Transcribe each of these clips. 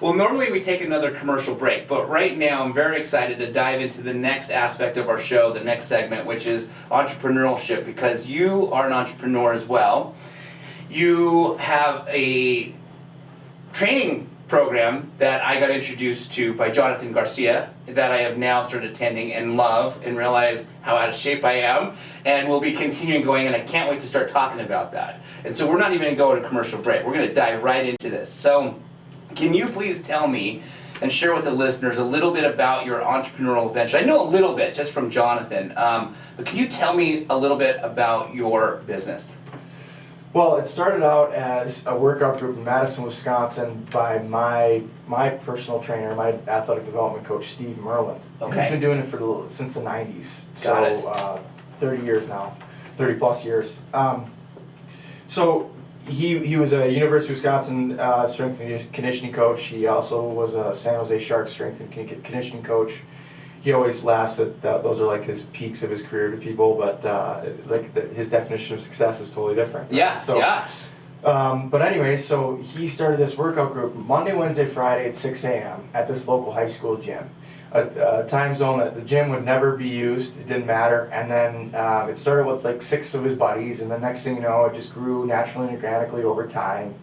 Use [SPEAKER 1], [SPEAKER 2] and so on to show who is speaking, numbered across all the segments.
[SPEAKER 1] Well, normally we take another commercial break, but right now I'm very excited to dive into the next aspect of our show, the next segment, which is entrepreneurship, because you are an entrepreneur as well. You have a training program that I got introduced to by Jonathan Garcia that I have now started attending and love and realize how out of shape I am, and we'll be continuing going, and I can't wait to start talking about that. And so we're not even going to go to commercial break. We're going to dive right into this. So can you please tell me and share with the listeners a little bit about your entrepreneurial venture? I know a little bit just from Jonathan, but can you tell me a little bit about your business?
[SPEAKER 2] Well, it started out as a workout group in Madison, Wisconsin by my personal trainer, my athletic development coach, Steve Merlin.
[SPEAKER 1] Okay.
[SPEAKER 2] He's been doing it since the 90s.
[SPEAKER 1] Got
[SPEAKER 2] so 30 years now, 30 plus years. So he was a University of Wisconsin strength and conditioning coach. He also was a San Jose Sharks strength and conditioning coach. He always laughs that those are like his peaks of his career to people, but his definition of success is totally different. Right?
[SPEAKER 1] Yeah,
[SPEAKER 2] so,
[SPEAKER 1] yeah.
[SPEAKER 2] But anyway, so he started this workout group Monday, Wednesday, Friday at 6 a.m. at this local high school gym. A time zone that the gym would never be used, it didn't matter. And then it started with like 6 of his buddies, and the next thing you know, it just grew naturally and organically over time.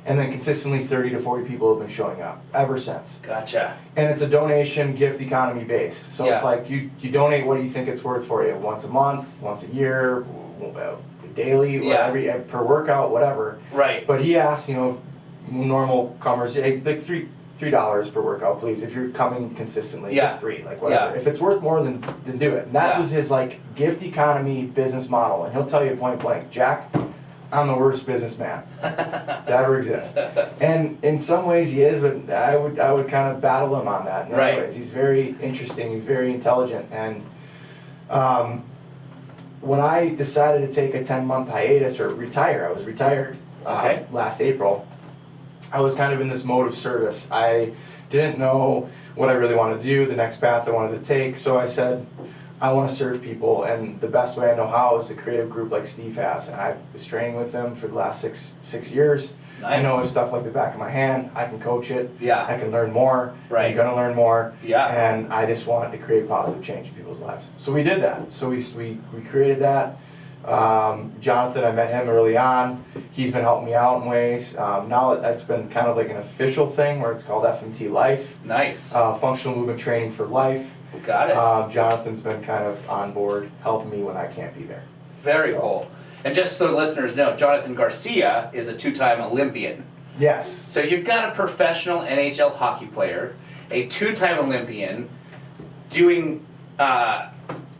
[SPEAKER 2] And then consistently 30 to 40 people have been showing up ever since.
[SPEAKER 1] Gotcha.
[SPEAKER 2] And it's a donation gift economy base. So
[SPEAKER 1] Yeah.
[SPEAKER 2] it's like you donate what do you think it's worth for you? Once a month, once a year, daily, or per workout, whatever.
[SPEAKER 1] Right.
[SPEAKER 2] But he asked, normal comers, hey, like $3 per workout, please. If you're coming consistently, just $3, like whatever.
[SPEAKER 1] Yeah.
[SPEAKER 2] If it's worth more, then do it. And that was his like gift economy business model. And he'll tell you point blank, Jack, I'm the worst businessman that ever exists. And in some ways he is, but I would kind of battle him on that. In other ways, he's very interesting, he's very intelligent. And when I decided to take a 10-month hiatus or retire, I was retired last April, I was kind of in this mode of service. I didn't know what I really wanted to do, the next path I wanted to take, so I said, I want to serve people, and the best way I know how is to create a group like Steve has. And I was training with him for the last six years.
[SPEAKER 1] Nice.
[SPEAKER 2] I know his stuff like the back of my hand. I can coach it.
[SPEAKER 1] Yeah.
[SPEAKER 2] I can learn more.
[SPEAKER 1] Right.
[SPEAKER 2] I'm going to learn more.
[SPEAKER 1] Yeah.
[SPEAKER 2] And I just wanted to create positive change in people's lives. So we did that. So we created that. Jonathan, I met him early on. He's been helping me out in ways. Now that's been kind of like an official thing where it's called FMT Life.
[SPEAKER 1] Nice.
[SPEAKER 2] Functional Movement Training for Life.
[SPEAKER 1] Got it.
[SPEAKER 2] Jonathan's been kind of on board, helping me when I can't be there.
[SPEAKER 1] Very cool. And just so the listeners know, Jonathan Garcia is a 2-time Olympian.
[SPEAKER 2] Yes.
[SPEAKER 1] So you've got a professional NHL hockey player, a 2-time Olympian, doing how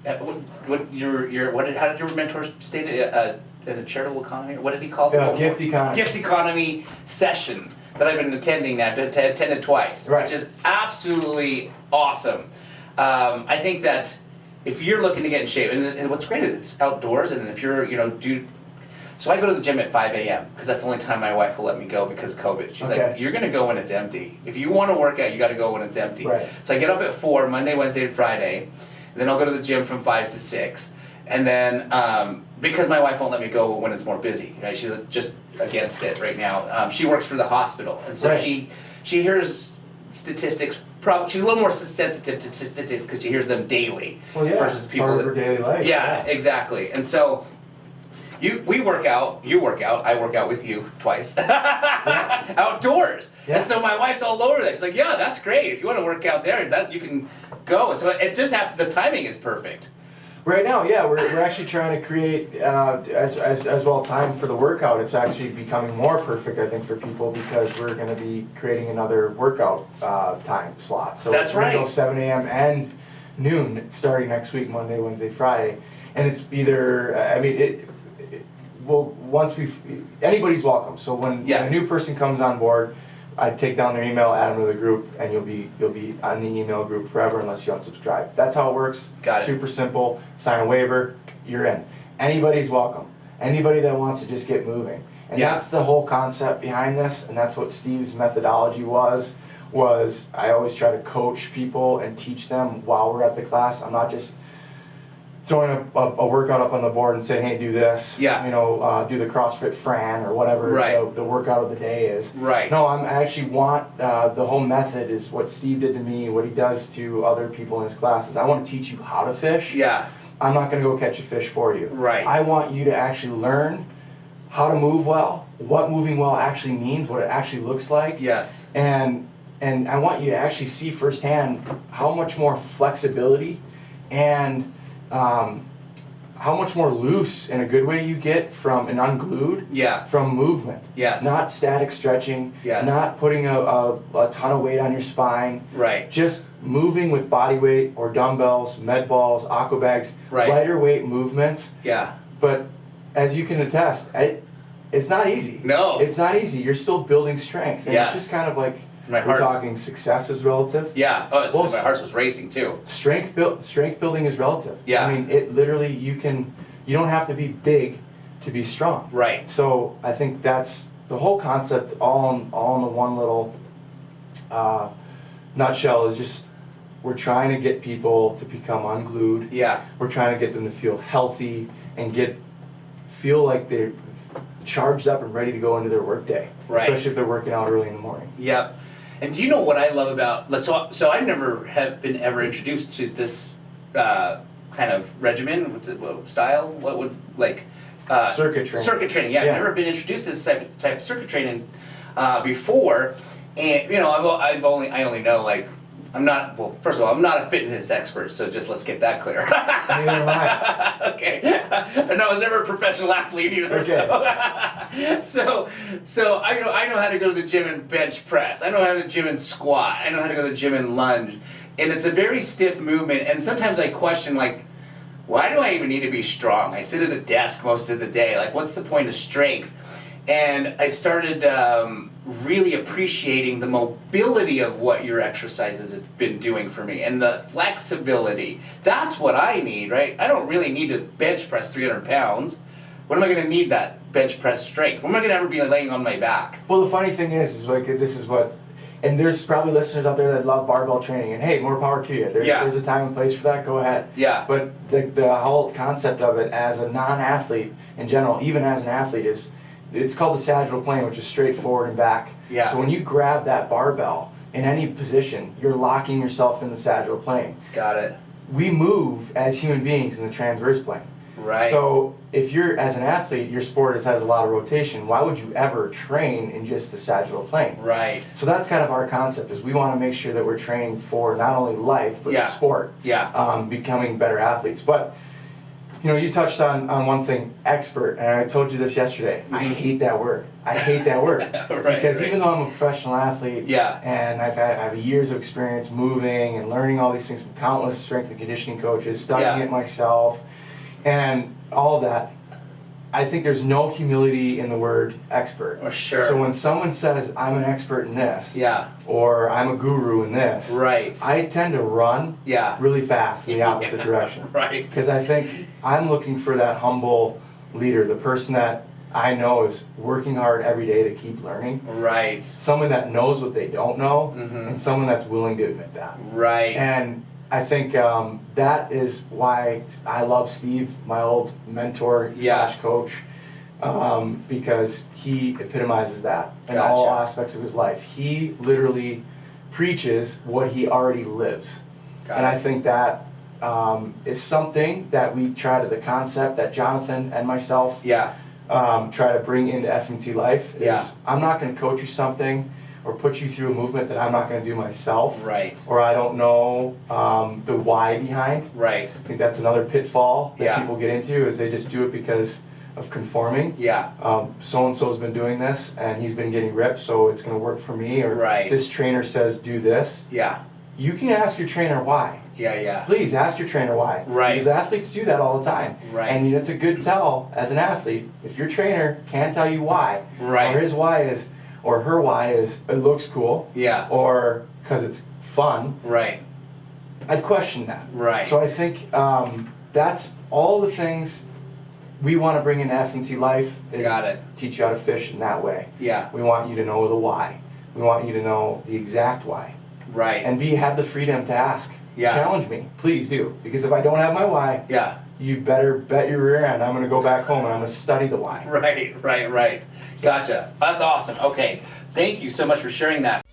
[SPEAKER 1] did your mentor state it? In a charitable economy? What did he call it?
[SPEAKER 2] Gift economy.
[SPEAKER 1] Gift economy session that I've been attending now, attended twice,
[SPEAKER 2] right.
[SPEAKER 1] Which is absolutely awesome. I think that if you're looking to get in shape, and what's great is it's outdoors, and if you're, so I go to the gym at 5 a.m. because that's the only time my wife will let me go because of COVID. She's like, you're going to go when it's empty. If you want to work out, you got to go when it's empty.
[SPEAKER 2] Right.
[SPEAKER 1] So I get up at 4, Monday, Wednesday, and Friday, and then I'll go to the gym from 5 to 6. And then, because my wife won't let me go when it's more busy, right? She's just against it right now. She works for the hospital, and so she hears statistics. She's a little more sensitive to statistics because she hears them daily versus people
[SPEAKER 2] part of her daily life.
[SPEAKER 1] Yeah, exactly. And so we work out, you work out, I work out with you twice outdoors. Yeah. And so my wife's all over that. She's like, yeah, that's great. If you want to work out there, that you can go. So it just happened. The timing is perfect.
[SPEAKER 2] Right now, yeah, we're actually trying to create as well time for the workout. It's actually becoming more perfect, I think, for people because we're going to be creating another workout time slot. So
[SPEAKER 1] that's right.
[SPEAKER 2] We're going to go 7 a.m. and noon starting next week, Monday, Wednesday, Friday, and it's either anybody's welcome. So when a new person comes on board, I take down their email, add them to the group, and you'll be on the email group forever unless you unsubscribe. That's how it works.
[SPEAKER 1] Got it.
[SPEAKER 2] Super simple. Sign a waiver, you're in. Anybody's welcome. Anybody that wants to just get moving. And that's the whole concept behind this, and that's what Steve's methodology was I always try to coach people and teach them while we're at the class. I'm not just throwing a workout up on the board and saying, hey, do this.
[SPEAKER 1] Yeah.
[SPEAKER 2] You know, do the CrossFit Fran or whatever
[SPEAKER 1] Right.
[SPEAKER 2] the workout of the day is.
[SPEAKER 1] Right.
[SPEAKER 2] No, I actually want the whole method is what Steve did to me, what he does to other people in his classes. I want to teach you how to fish.
[SPEAKER 1] Yeah.
[SPEAKER 2] I'm not going to go catch a fish for you.
[SPEAKER 1] Right.
[SPEAKER 2] I want you to actually learn how to move well, what moving well actually means, what it actually looks like.
[SPEAKER 1] Yes.
[SPEAKER 2] And I want you to actually see firsthand how much more flexibility and how much more loose in a good way you get from an unglued
[SPEAKER 1] Yeah.
[SPEAKER 2] from movement.
[SPEAKER 1] Yes.
[SPEAKER 2] Not static stretching,
[SPEAKER 1] Yes.
[SPEAKER 2] not putting a ton of weight on your spine.
[SPEAKER 1] Right.
[SPEAKER 2] Just moving with body weight or dumbbells, med balls, aqua bags,
[SPEAKER 1] Right.
[SPEAKER 2] lighter weight movements.
[SPEAKER 1] Yeah.
[SPEAKER 2] But as you can attest, it's not easy.
[SPEAKER 1] No.
[SPEAKER 2] It's not easy. You're still building strength. And
[SPEAKER 1] Yes.
[SPEAKER 2] it's just kind of like
[SPEAKER 1] My
[SPEAKER 2] we're
[SPEAKER 1] heart's-
[SPEAKER 2] talking success is relative.
[SPEAKER 1] Yeah. Oh,
[SPEAKER 2] Well,
[SPEAKER 1] my heart was racing too.
[SPEAKER 2] Strength building is relative.
[SPEAKER 1] Yeah.
[SPEAKER 2] I mean, it literally you don't have to be big to be strong.
[SPEAKER 1] Right.
[SPEAKER 2] So I think that's the whole concept all in the one little nutshell is just we're trying to get people to become unglued.
[SPEAKER 1] Yeah.
[SPEAKER 2] We're trying to get them to feel healthy and feel like they're charged up and ready to go into their workday.
[SPEAKER 1] Right.
[SPEAKER 2] Especially if they're working out early in the morning.
[SPEAKER 1] Yep. And do you know what I love about so I never have been ever introduced to this kind of regimen, style? What would like
[SPEAKER 2] Circuit training.
[SPEAKER 1] Circuit training. Yeah,
[SPEAKER 2] Yeah.
[SPEAKER 1] I've never been introduced to this type of circuit training before, and you know I only know like. I'm not, well, first of all, I'm not a fitness expert, so just let's get that clear.
[SPEAKER 2] Neither am I.
[SPEAKER 1] Okay. And I was never a professional athlete either.
[SPEAKER 2] Okay.
[SPEAKER 1] So I know how to go to the gym and bench press. I know how to go to the gym and squat. I know how to go to the gym and lunge. And it's a very stiff movement, and sometimes I question, like, why do I even need to be strong? I sit at a desk most of the day. Like, what's the point of strength? And I started really appreciating the mobility of what your exercises have been doing for me and the flexibility. That's what I need, right? I don't really need to bench press 300 pounds. When am I going to need that bench press strength? When am I going to ever be laying on my back?
[SPEAKER 2] Well, the funny thing is like this is what, and there's probably listeners out there that love barbell training, and hey, more power to you. There's a time and place for that. Go ahead.
[SPEAKER 1] Yeah.
[SPEAKER 2] But the whole concept of it as a non-athlete in general, even as an athlete, it's called the sagittal plane, which is straight forward and back.
[SPEAKER 1] Yeah.
[SPEAKER 2] So when you grab that barbell in any position, you're locking yourself in the sagittal plane.
[SPEAKER 1] Got it.
[SPEAKER 2] We move as human beings in the transverse plane.
[SPEAKER 1] Right.
[SPEAKER 2] So if you're, as an athlete, your sport has a lot of rotation, why would you ever train in just the sagittal plane?
[SPEAKER 1] Right.
[SPEAKER 2] So that's kind of our concept, is we want to make sure that we're training for not only life, but
[SPEAKER 1] Yeah.
[SPEAKER 2] sport,
[SPEAKER 1] Yeah.
[SPEAKER 2] becoming better athletes. But, you know, you touched on one thing, expert, and I told you this yesterday. I hate that word. I hate that word. Because even though I'm a professional athlete,
[SPEAKER 1] Yeah.
[SPEAKER 2] and I have years of experience moving and learning all these things from countless strength and conditioning coaches, studying
[SPEAKER 1] Yeah.
[SPEAKER 2] it myself, and all of that, I think there's no humility in the word expert.
[SPEAKER 1] Oh, sure.
[SPEAKER 2] So when someone says, I'm an expert in this,
[SPEAKER 1] Yeah.
[SPEAKER 2] or I'm a guru in this,
[SPEAKER 1] Right.
[SPEAKER 2] I tend to run
[SPEAKER 1] Yeah.
[SPEAKER 2] really fast in the opposite direction.
[SPEAKER 1] Right.
[SPEAKER 2] Because I think I'm looking for that humble leader, the person that I know is working hard every day to keep learning.
[SPEAKER 1] Right.
[SPEAKER 2] Someone that knows what they don't know,
[SPEAKER 1] Mhm.
[SPEAKER 2] and someone that's willing to admit that.
[SPEAKER 1] Right.
[SPEAKER 2] And I think that is why I love Steve, my old mentor
[SPEAKER 1] Yeah.
[SPEAKER 2] / coach, because he epitomizes that in all
[SPEAKER 1] Gotcha.
[SPEAKER 2] aspects of his life. He literally preaches what he already lives.
[SPEAKER 1] Got
[SPEAKER 2] And
[SPEAKER 1] it.
[SPEAKER 2] I think that is something that we try to, the concept that Jonathan and myself
[SPEAKER 1] Yeah.
[SPEAKER 2] try to bring into FMT life is
[SPEAKER 1] Yeah.
[SPEAKER 2] I'm not going to coach you something or put you through a movement that I'm not going to do myself,
[SPEAKER 1] Right.
[SPEAKER 2] or I don't know the why behind.
[SPEAKER 1] Right.
[SPEAKER 2] I think that's another pitfall that
[SPEAKER 1] Yeah.
[SPEAKER 2] people get into, is they just do it because of conforming.
[SPEAKER 1] Yeah.
[SPEAKER 2] So-and-so's been doing this and he's been getting ripped, so it's going to work for me, or
[SPEAKER 1] Right.
[SPEAKER 2] this trainer says do this.
[SPEAKER 1] Yeah.
[SPEAKER 2] You can ask your trainer why.
[SPEAKER 1] Yeah. Yeah.
[SPEAKER 2] Please ask your trainer why.
[SPEAKER 1] Right.
[SPEAKER 2] Because athletes do that all the time.
[SPEAKER 1] Right.
[SPEAKER 2] And it's a good tell as an athlete, if your trainer can't tell you why,
[SPEAKER 1] Right.
[SPEAKER 2] or his why is, or her why is, it looks cool,
[SPEAKER 1] Yeah.
[SPEAKER 2] or because it's fun,
[SPEAKER 1] Right.
[SPEAKER 2] I'd question that.
[SPEAKER 1] Right.
[SPEAKER 2] So I think that's all the things we want to bring into FMT life, is
[SPEAKER 1] Got it.
[SPEAKER 2] teach you how to fish in that way.
[SPEAKER 1] Yeah.
[SPEAKER 2] We want you to know the why. We want you to know the exact why.
[SPEAKER 1] Right.
[SPEAKER 2] And B, have the freedom to ask.
[SPEAKER 1] Yeah.
[SPEAKER 2] Challenge me, please do. Because if I don't have my why,
[SPEAKER 1] Yeah.
[SPEAKER 2] you better bet your rear end I'm going to go back home and I'm going to study the why.
[SPEAKER 1] Right. Gotcha. That's awesome. Okay. Thank you so much for sharing that.